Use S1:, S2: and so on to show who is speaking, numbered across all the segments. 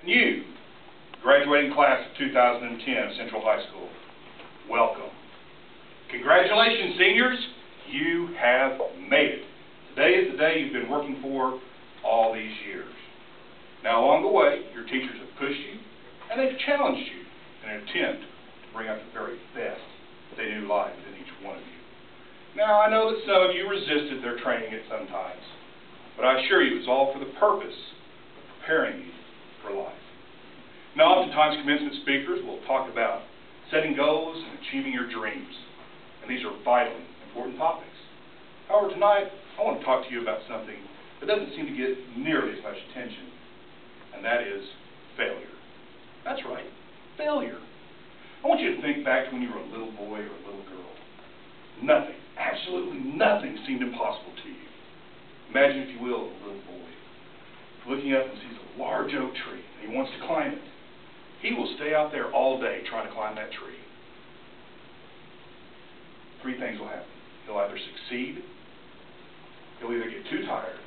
S1: And you, graduating class of 2010 Central High School, welcome. Congratulations, seniors. You have made it. Today is the day you've been working for all these years. Now, along the way, your teachers have pushed you, and they've challenged you in an attempt to bring out the very best that they knew lies within each one of you. Now, I know that some of you resisted their training at some times, but I assure you it was all for the purpose of preparing you for life. Now, oftentimes commencement speakers will talk about setting goals and achieving your dreams, and these are vitally important topics. However, tonight, I want to talk to you about something that doesn't seem to get nearly as much attention, and that is failure. That's right, failure. I want you to think back to when you were a little boy or a little girl. Nothing, absolutely nothing seemed impossible to you. Imagine, if you will, a little boy looking up and sees a large oak tree, and he wants to climb it. He will stay out there all day trying to climb that tree. Three things will happen. He'll either succeed, he'll either get too tired,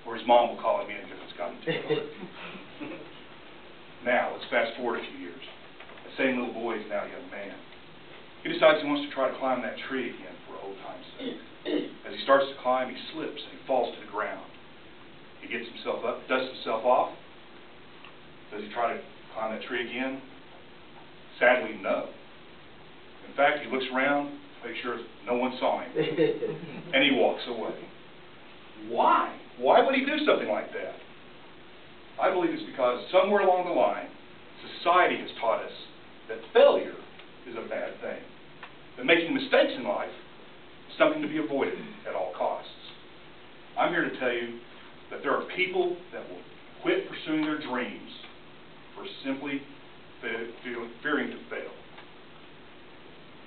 S1: or his mom will call him in because it's gotten too hard. Now, let's fast forward a few years. That same little boy is now a young man. He decides he wants to try to climb that tree again for old time's sake. As he starts to climb, he slips and he falls to the ground. He gets himself up, dusts himself off. Does he try to climb that tree again? Sadly, no. In fact, he looks around to make sure no one saw him, and he walks away. Why? Why would he do something like that? I believe it's because somewhere along the line, society has taught us that failure is a bad thing, that making mistakes in life is something to be avoided at all costs. I'm here to tell you that there are people that will quit pursuing their dreams for simply fearing to fail.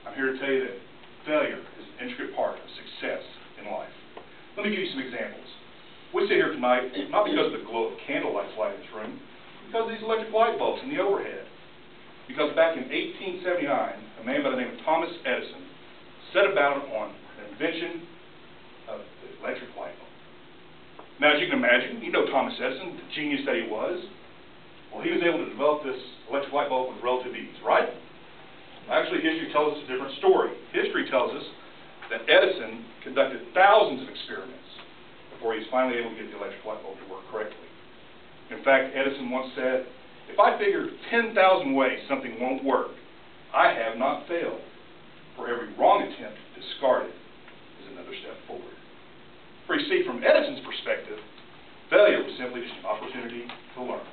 S1: I'm here to tell you that failure is an intricate part of success in life. Let me give you some examples. We sit here tonight not because of the glow of candlelight light in this room, because of these electric light bulbs in the overhead. Because back in 1879, a man by the name of Thomas Edison set about on an invention of the electric light bulb. Now, as you can imagine, you know Thomas Edison, the genius that he was. Well, he was able to develop this electric light bulb with relative ease, right? Actually, history tells us a different story. History tells us that Edison conducted thousands of experiments before he was finally able to get the electric light bulb to work correctly. In fact, Edison once said, "If I figure 10,000 ways something won't work, I have not failed. For every wrong attempt discarded is another step forward." For you see, from Edison's perspective, failure was simply just an opportunity to learn.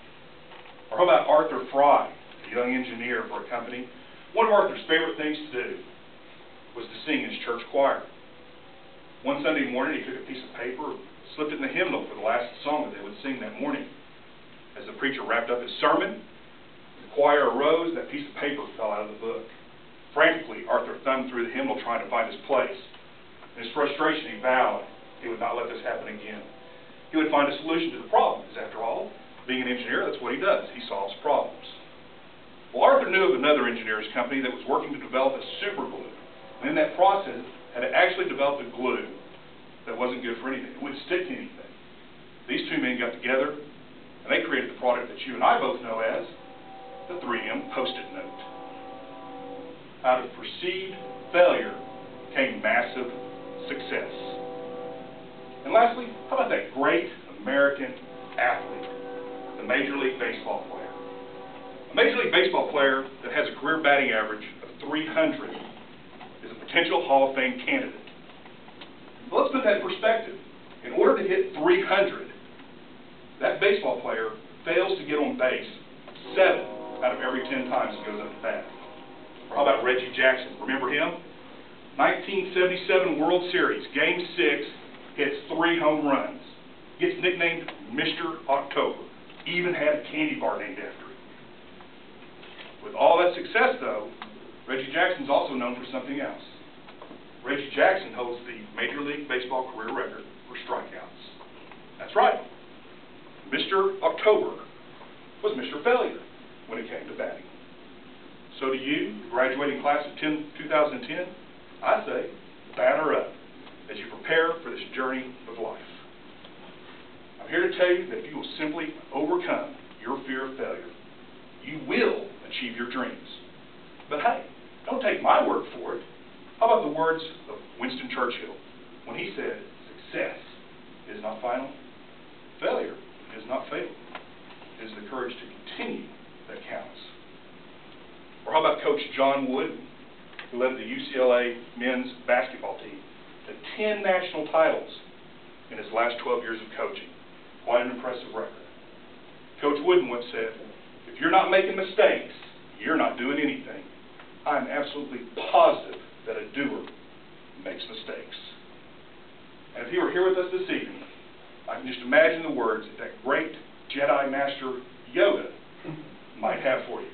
S1: Or how about Arthur Fry, a young engineer for a company? One of Arthur's favorite things to do was to sing in his church choir. One Sunday morning, he took a piece of paper and slipped it in the hymnal for the last song that they would sing that morning. As the preacher wrapped up his sermon, the choir arose, that piece of paper fell out of the book. Frantically, Arthur thumbed through the hymnal trying to find his place. In his frustration, he vowed he would not let this happen again. He would find a solution to the problem, because after all, being an engineer, that's what he does. He solves problems. Well, Arthur knew of another engineer's company that was working to develop a super glue. And in that process, had actually developed a glue that wasn't good for anything. It wouldn't stick to anything. These two men got together, and they created the product that you and I both know as the 3M Post-it note. Out of perceived failure came massive success. And lastly, how about that great American athlete, the Major League Baseball player? A Major League Baseball player that has a career batting average of 300 is a potential Hall of Fame candidate. But let's put that in perspective. In order to hit 300, that baseball player fails to get on base 7 out of every 10 times he goes up to bat. Or how about Reggie Jackson? Remember him? 1977 World Series, Game 6, hits 3 home runs. Gets nicknamed Mr. October. Even had a candy bar named after him. With all that success, though, Reggie Jackson's also known for something else. Reggie Jackson holds the Major League Baseball career record for strikeouts. That's right. Mr. October was Mr. Failure when it came to batting. So to you, the graduating class of 2010, I say, batter up as you prepare for this journey of life. I'm here to tell you that if you will simply overcome your your fear of failure, you will achieve your dreams. But hey, don't take my word for it. How about the words of Winston Churchill when he said, success is not final, failure is not fatal. It is the courage to continue that counts. Or how about Coach John Wooden, who led the UCLA men's basketball team to 10 national titles in his last 12 years of coaching. Quite an impressive record. Coach Wooden once said, if you're not making mistakes, you're not doing anything. I'm absolutely positive that a doer makes mistakes. And if he were here with us this evening, I can just imagine the words that great Jedi Master Yoda might have for you.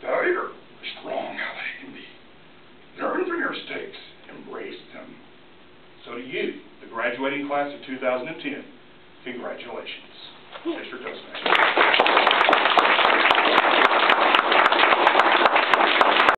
S1: Failure is strong how they can be. Learn from your mistakes, embrace them. So to you, the graduating class of 2010, congratulations. Mr. Toastmaster.